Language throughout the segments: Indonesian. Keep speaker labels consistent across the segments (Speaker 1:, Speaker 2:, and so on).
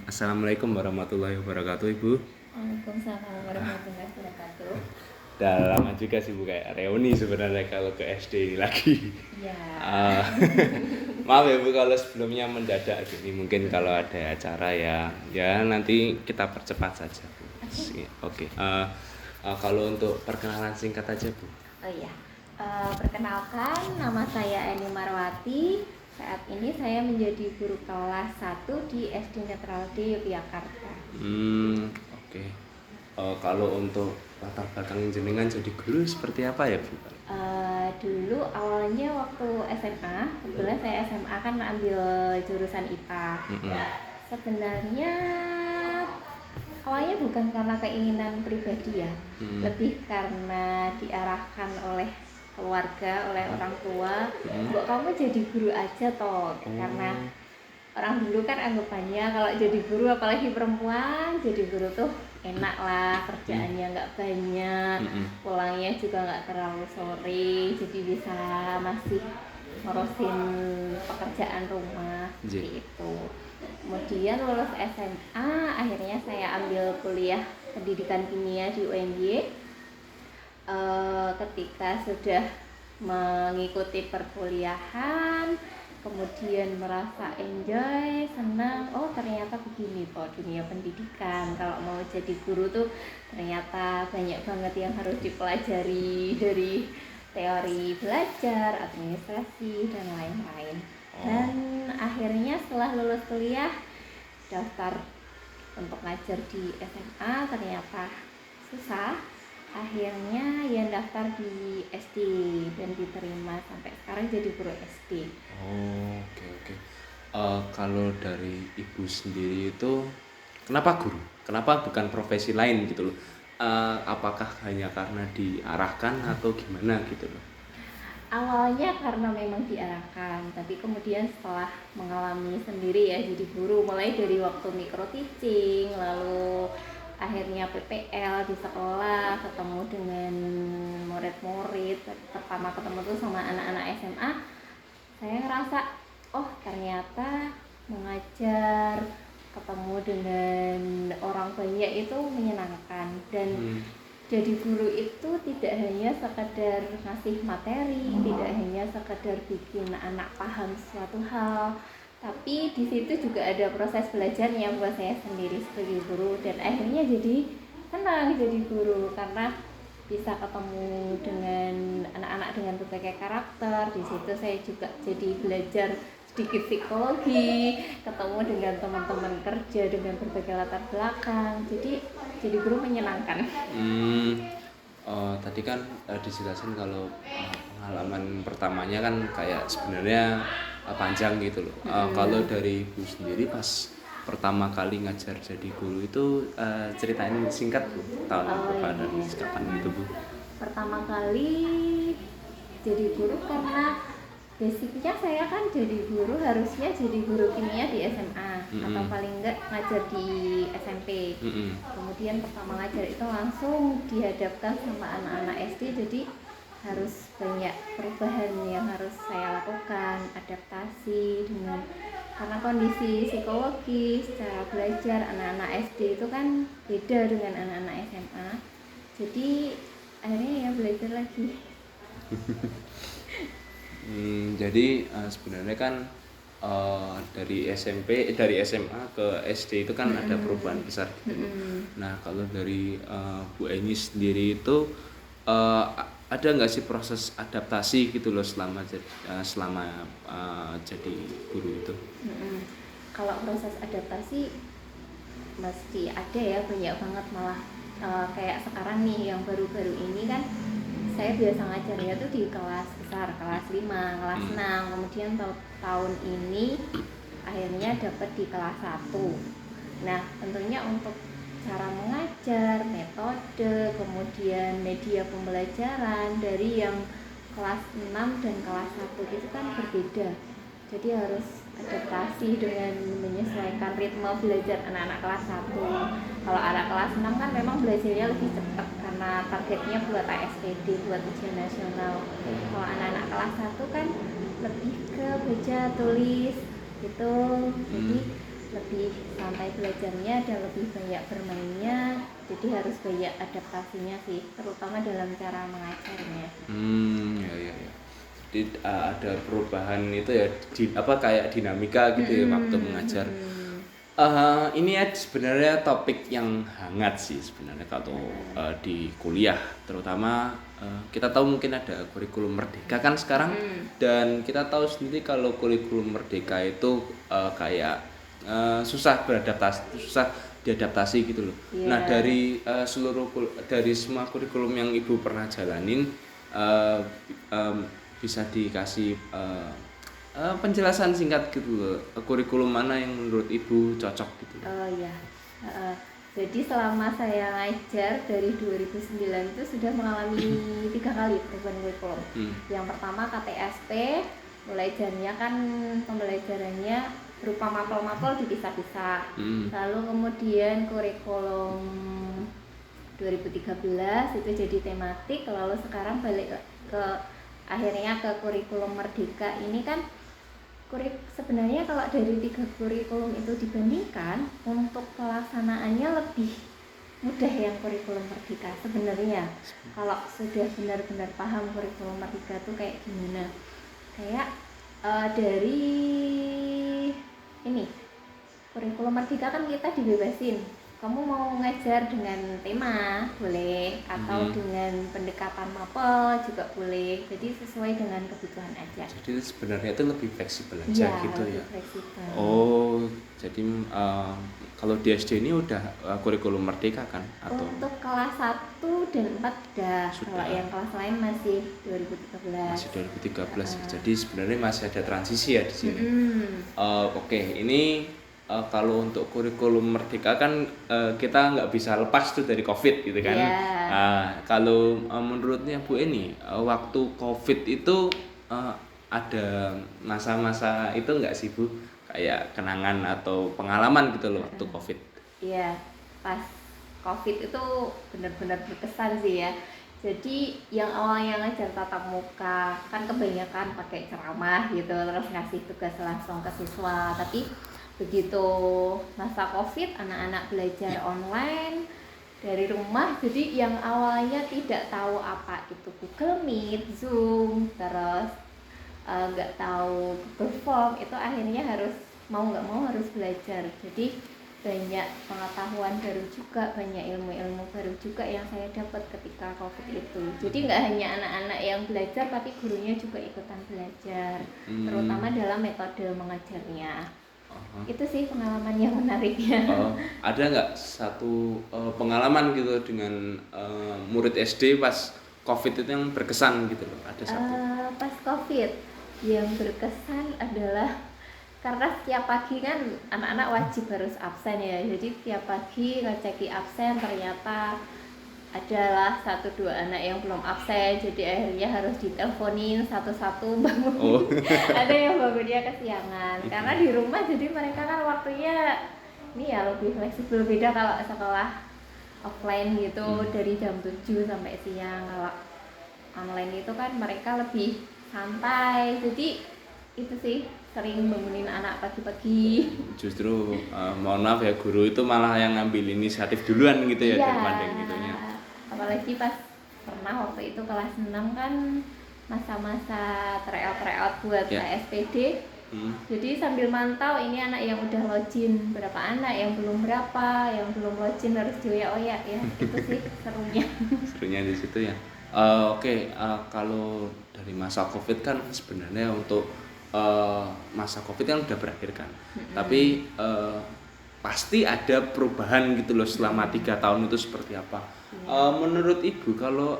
Speaker 1: Assalamualaikum warahmatullahi wabarakatuh, Ibu.
Speaker 2: Waalaikumsalam warahmatullahi wabarakatuh.
Speaker 1: Udah lama juga sih Bu kayak reuni sebenarnya kalau ke SD ini lagi.
Speaker 2: Ya,
Speaker 1: Eh, Maaf ya Bu kalau sebelumnya mendadak gini. Mungkin kalau ada acara ya nanti kita percepat saja Bu. Oke. Kalau untuk perkenalan singkat aja Bu.
Speaker 2: oh iya. Perkenalkan, nama saya Eni Marwati. Saat ini saya menjadi guru kelas 1 di SD Netral D Yogyakarta.
Speaker 1: Oke. Kalau untuk latar belakang jenengan jadi guru seperti apa ya Bu?
Speaker 2: Dulu awalnya waktu SMA, kebetulan saya SMA kan ambil jurusan IPA. Sebenarnya awalnya bukan karena keinginan pribadi ya, lebih karena diarahkan oleh keluarga, oleh orang tua. Kok kamu jadi guru aja toh, karena orang dulu kan anggapannya kalau jadi guru apalagi perempuan, jadi guru tuh enak lah, kerjaannya nggak banyak, pulangnya juga nggak terlalu sore, jadi bisa masih ngurusin pekerjaan rumah seperti itu. Kemudian lulus SMA, akhirnya saya ambil kuliah pendidikan kimia di UNY. Ketika sudah mengikuti perkuliahan, kemudian merasa enjoy, senang, oh ternyata begini kok dunia pendidikan. Kalau mau jadi guru tuh ternyata banyak banget yang harus dipelajari, dari teori belajar, administrasi, dan lain-lain. Dan akhirnya setelah lulus kuliah, daftar untuk ngajar di SMA ternyata susah. Akhirnya yang daftar di SD dan diterima sampai sekarang jadi guru SD.
Speaker 1: Oke. Kalau dari Ibu sendiri itu kenapa guru? Kenapa bukan profesi lain gitu loh? Apakah hanya karena diarahkan atau gimana gitu loh?
Speaker 2: Awalnya karena memang diarahkan, tapi kemudian setelah mengalami sendiri ya jadi guru, mulai dari waktu micro teaching, lalu akhirnya PPL di sekolah, ketemu dengan murid-murid, pertama ketemu tuh sama anak-anak SMA, saya ngerasa oh ternyata mengajar, ketemu dengan orang banyak itu menyenangkan. Dan jadi guru itu tidak hanya sekedar ngasih materi, tidak hanya sekedar bikin anak paham suatu hal, tapi di situ juga ada proses belajarnya buat saya sendiri sebagai guru. Dan akhirnya jadi senang jadi guru karena bisa ketemu dengan anak-anak dengan berbagai karakter. Di situ saya juga jadi belajar sedikit psikologi, ketemu dengan teman-teman kerja dengan berbagai latar belakang. Jadi guru menyenangkan.
Speaker 1: Tadi kan dijelasin kalau pengalaman pertamanya kan kayak sebenarnya panjang gitu loh. Kalau dari Ibu sendiri pas pertama kali ngajar jadi guru itu ceritain singkat Bu, tahun berapa dan kapan gitu Bu?
Speaker 2: Pertama kali jadi guru karena basicnya saya kan jadi guru harusnya jadi guru kimia di SMA atau paling enggak ngajar di SMP. Kemudian pertama ngajar itu langsung dihadapkan sama anak-anak SD, jadi harus banyak perubahan yang harus saya lakukan, adaptasi dengan karena kondisi psikologi secara belajar anak-anak SD itu kan beda dengan anak-anak SMA. Jadi akhirnya ya belajar lagi.
Speaker 1: Jadi sebenarnya kan dari SMA ke SD itu kan ada perubahan besar gitu. Nah kalau dari Bu Eni sendiri itu ada nggak sih proses adaptasi gitu loh selama jadi guru itu?
Speaker 2: Kalau proses adaptasi mesti ada ya, banyak banget malah. Kayak sekarang nih yang baru-baru ini kan saya biasa ngajarnya tuh di kelas besar, kelas 5, kelas 6. Kemudian tahun ini akhirnya dapat di kelas 1. Nah tentunya untuk cara mengajar, metode, kemudian media pembelajaran dari yang kelas 6 dan kelas 1 itu kan berbeda. Jadi harus adaptasi dengan menyesuaikan ritme belajar anak-anak kelas 1. Kalau anak kelas 6 kan memang belajarnya lebih cepat karena targetnya buat ASPD, buat ujian nasional. Kalau anak-anak kelas 1 kan lebih ke baca tulis gitu. Jadi lebih santai belajarnya dan lebih banyak bermainnya, jadi harus banyak adaptasinya sih, terutama dalam cara mengajarnya.
Speaker 1: Ya. Jadi ada perubahan itu ya, kayak dinamika gitu ya waktu mengajar. Ini ya sebenarnya topik yang hangat sih sebenarnya kalau di kuliah, terutama kita tahu mungkin ada kurikulum merdeka kan sekarang, dan kita tahu sendiri kalau kurikulum merdeka itu kayak susah diadaptasi gitu loh. Nah dari dari semua kurikulum yang ibu pernah jalanin, bisa dikasih penjelasan singkat gitu loh, kurikulum mana yang menurut ibu cocok gitu?
Speaker 2: Oh ya, jadi selama saya ngajar dari 2009 itu sudah mengalami 3 kali perubahan kurikulum. Yang pertama KTSP, mulai jamnya kan pembelajarannya berupa mapel-mapel dipisah-pisah. Lalu kemudian kurikulum 2013 itu jadi tematik, lalu sekarang balik ke akhirnya ke kurikulum merdeka. Ini kan sebenarnya kalau dari 3 kurikulum itu dibandingkan, untuk pelaksanaannya lebih mudah yang kurikulum merdeka sebenarnya. Kalau sudah benar-benar paham kurikulum merdeka tuh kayak gimana, kayak dari ini kurikulum merdeka kan kita dibebasin, kamu mau ngajar dengan tema boleh, atau dengan pendekatan mapel juga boleh, jadi sesuai dengan kebutuhan aja.
Speaker 1: Jadi sebenarnya itu lebih fleksibel aja
Speaker 2: ya,
Speaker 1: gitu ya.
Speaker 2: Fleksibel.
Speaker 1: Oh, jadi kalau di SD ini udah kurikulum merdeka kan? Atau
Speaker 2: untuk kelas 1 dan 4 sudah. Kalau yang kelas lain masih 2013.
Speaker 1: Masih 2013. Jadi sebenarnya masih ada transisi ya di sini. Oke, ini kalau untuk kurikulum merdeka kan kita nggak bisa lepas tuh dari COVID gitu kan. Kalau menurutnya Bu Eni, waktu COVID itu ada masa-masa itu nggak sih Bu, kayak kenangan atau pengalaman gitu loh waktu COVID?
Speaker 2: Iya, pas COVID itu benar-benar berkesan sih ya. Jadi yang awalnya ngajar tatap muka kan kebanyakan pakai ceramah gitu, terus ngasih tugas langsung ke siswa. Tapi begitu masa COVID, anak-anak belajar online dari rumah, jadi yang awalnya tidak tahu apa itu Google Meet, Zoom, terus nggak tahu Google Form, itu akhirnya harus mau nggak mau harus belajar. Jadi banyak pengetahuan baru juga, banyak ilmu-ilmu baru juga yang saya dapat ketika COVID itu. Jadi nggak hanya anak-anak yang belajar, tapi gurunya juga ikutan belajar, terutama dalam metode mengajarnya. Itu sih pengalaman yang menariknya.
Speaker 1: Ada nggak satu pengalaman gitu dengan murid SD pas COVID itu yang berkesan gitu loh? Ada satu?
Speaker 2: Pas COVID yang berkesan adalah karena setiap pagi kan anak-anak wajib harus absen ya, jadi setiap pagi ngeceki absen, ternyata adalah 1-2 anak yang belum absen, jadi akhirnya harus diteleponin satu-satu bangun. Ada yang bangunnya kesiangan karena di rumah, jadi mereka kan waktunya ini ya lebih fleksibel, beda kalau sekolah offline gitu dari jam 7 sampai siang. Kalau online itu kan mereka lebih santai, jadi itu sih sering bangunin anak pagi-pagi.
Speaker 1: Justru mohon maaf ya, guru itu malah yang ngambil inisiatif duluan gitu ya, daripada gitunya.
Speaker 2: Apalagi pas pernah waktu itu kelas 6 kan masa-masa tryout buat SPD. Jadi sambil mantau ini anak yang udah login berapa, anak yang belum berapa, yang belum login harus dioyak-oyak ya. Itu sih serunya.
Speaker 1: Serunya di situ ya. Oke, kalau dari masa COVID kan sebenarnya untuk masa COVID kan udah berakhir kan. Tapi pasti ada perubahan gitu loh selama 3 tahun itu seperti apa. Menurut Ibu, kalau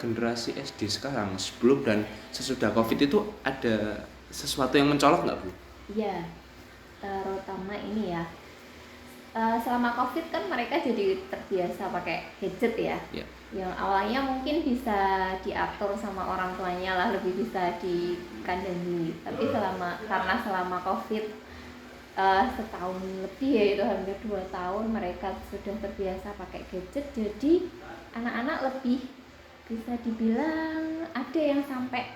Speaker 1: generasi SD sekarang sebelum dan sesudah COVID itu ada sesuatu yang mencolok nggak Bu?
Speaker 2: Iya, terutama ini ya, selama COVID kan mereka jadi terbiasa pakai gadget ya. Yang awalnya mungkin bisa diatur sama orang tuanya lah, lebih bisa dikandani. Tapi karena selama COVID setahun lebih ya, itu hampir 2 tahun mereka sudah terbiasa pakai gadget, jadi anak-anak lebih bisa dibilang ada yang sampai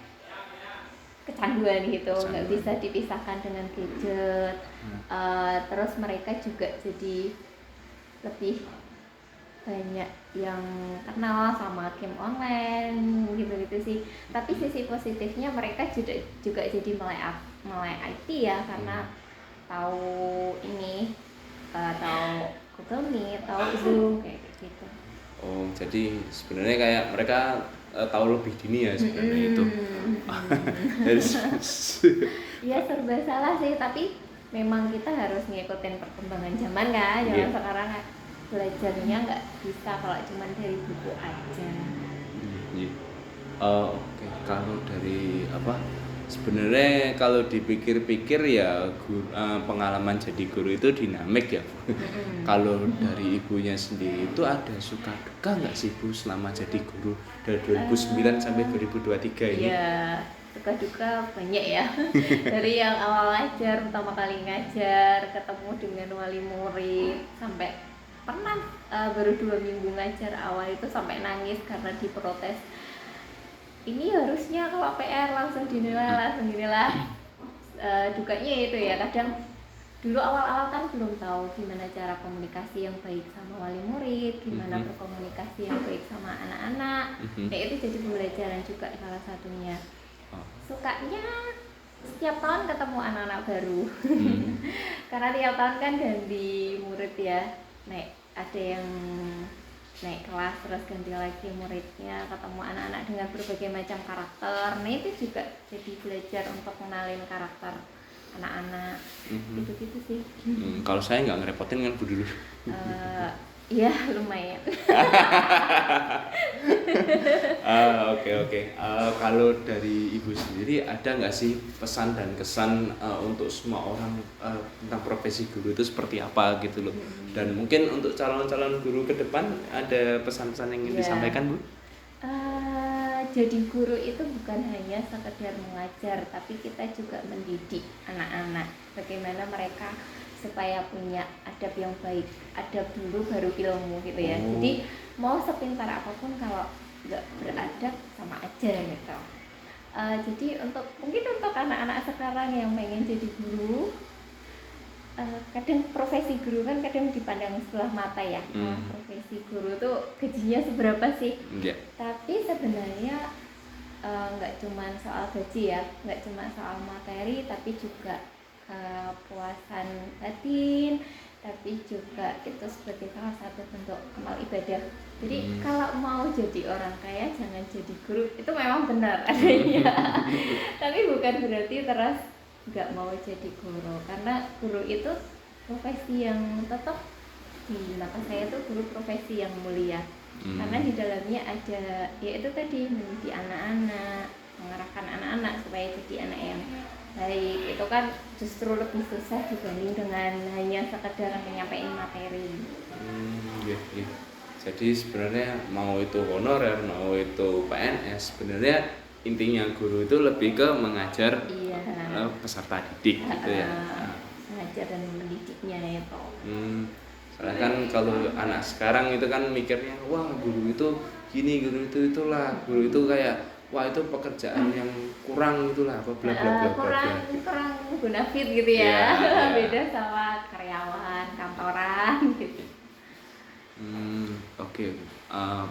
Speaker 2: kecanduan gitu, nggak bisa dipisahkan dengan gadget. Terus mereka juga jadi lebih banyak yang kenal sama game online gitu-gitu sih. Tapi sisi positifnya mereka juga jadi melek IT ya, karena tahu ini, tahu Google Meet, tahu Zoom kayak gitu.
Speaker 1: Oh, jadi sebenarnya kayak mereka tahu lebih dini ya sebenarnya itu.
Speaker 2: Iya serba salah sih, tapi memang kita harus ngikutin perkembangan zaman kan. Zaman sekarang belajarnya nggak bisa kalau cuma dari buku aja.
Speaker 1: Oke, kalau dari apa? Sebenarnya kalau dipikir-pikir ya pengalaman jadi guru itu dinamik ya. Kalau dari ibunya sendiri itu ada suka duka nggak sih Bu selama jadi guru dari 2009 sampai 2023 ini?
Speaker 2: Iya, suka duka banyak ya. Dari yang awal ngajar, pertama kali ngajar, ketemu dengan wali murid, sampai pernah baru 2 minggu ngajar awal itu sampai nangis karena diprotes. Ini harusnya kalau PR langsung dinilai. Dukanya itu ya, kadang dulu awal-awal kan belum tahu gimana cara komunikasi yang baik sama wali murid, gimana berkomunikasi yang baik sama anak-anak. Kayak itu jadi pembelajaran juga salah satunya. Sukanya setiap tahun ketemu anak-anak baru. Karena tiap tahun kan ganti murid ya, ada yang naik kelas terus ganti lagi muridnya, ketemu anak-anak dengan berbagai macam karakter. Nah itu juga jadi belajar untuk kenalin karakter anak-anak. Gitu-gitu sih.
Speaker 1: Kalau saya nggak ngerepotin kan Bu dulu.
Speaker 2: Iya lumayan.
Speaker 1: Oke. Kalau dari Ibu sendiri ada nggak sih pesan dan kesan untuk semua orang tentang profesi guru itu seperti apa gitu loh? Dan mungkin untuk calon-calon guru ke depan ada pesan-pesan yang ingin disampaikan Bu?
Speaker 2: Jadi guru itu bukan hanya sekedar mengajar, tapi kita juga mendidik anak-anak. Bagaimana mereka supaya punya adab yang baik, adab dulu baru ilmu gitu ya. Jadi mau sepintar apapun kalau nggak beradab sama aja gitu. Jadi mungkin untuk anak-anak sekarang yang pengen jadi guru, kadang profesi guru kan kadang dipandang sebelah mata ya. Profesi guru tuh gajinya seberapa sih? Tapi sebenarnya nggak cuma soal gaji ya, nggak cuma soal materi, tapi juga kepuasan batin, tapi juga itu sebagai salah satu bentuk amal ibadah. Jadi kalau mau jadi orang kaya jangan jadi guru, itu memang benar adanya. Tapi bukan berarti terus nggak mau jadi guru, karena guru itu profesi yang tetap di mata saya tuh guru profesi yang mulia. Karena di dalamnya ada yaitu tadi mendidik anak-anak, mengarahkan anak-anak supaya jadi anak yang baik. Itu kan justru lebih susah dibanding dengan hanya sekedar menyampaikan materi.
Speaker 1: Jadi sebenarnya mau itu honorer, mau itu PNS, sebenarnya intinya guru itu lebih ke mengajar peserta didik gitu ya.
Speaker 2: Mengajar dan mendidiknya itu.
Speaker 1: Soalnya kan kalau anak sekarang itu kan mikirnya, wah guru itu gini, guru itu itulah, guru itu kayak wah itu pekerjaan yang kurang itulah, apa bla bla bla
Speaker 2: kurang benefit gitu ya. Beda sama karyawan kantoran gitu.
Speaker 1: Oke.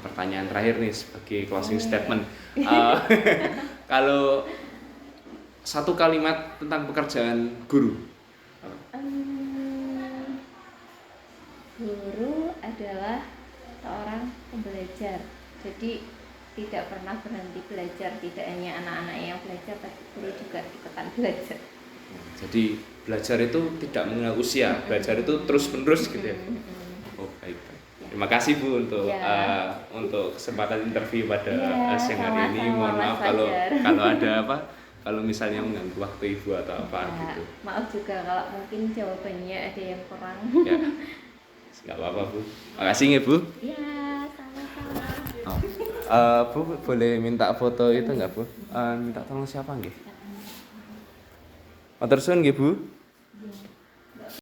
Speaker 1: Pertanyaan terakhir nih sebagai closing statement. Kalau satu kalimat tentang pekerjaan guru.
Speaker 2: Guru adalah seorang pembelajar. Jadi tidak pernah berhenti belajar, tidak hanya anak-anak yang belajar, tapi guru juga ikutan belajar.
Speaker 1: Jadi belajar itu tidak mengenal usia, belajar itu terus-menerus gitu ya. Oh baik. Terima kasih Bu untuk kesempatan interview pada siang hari ini. Mohon maaf kalau ada kalau misalnya mengganggu waktu Ibu atau apa gitu.
Speaker 2: Maaf juga kalau mungkin jawabannya ada yang kurang.
Speaker 1: Ya. Nggak apa-apa Bu. Makasih ya Bu.
Speaker 2: Iya, sama-sama.
Speaker 1: Bu boleh minta foto itu nggak Bu? Minta tolong siapa nggih? Matur suwun nggih Bu.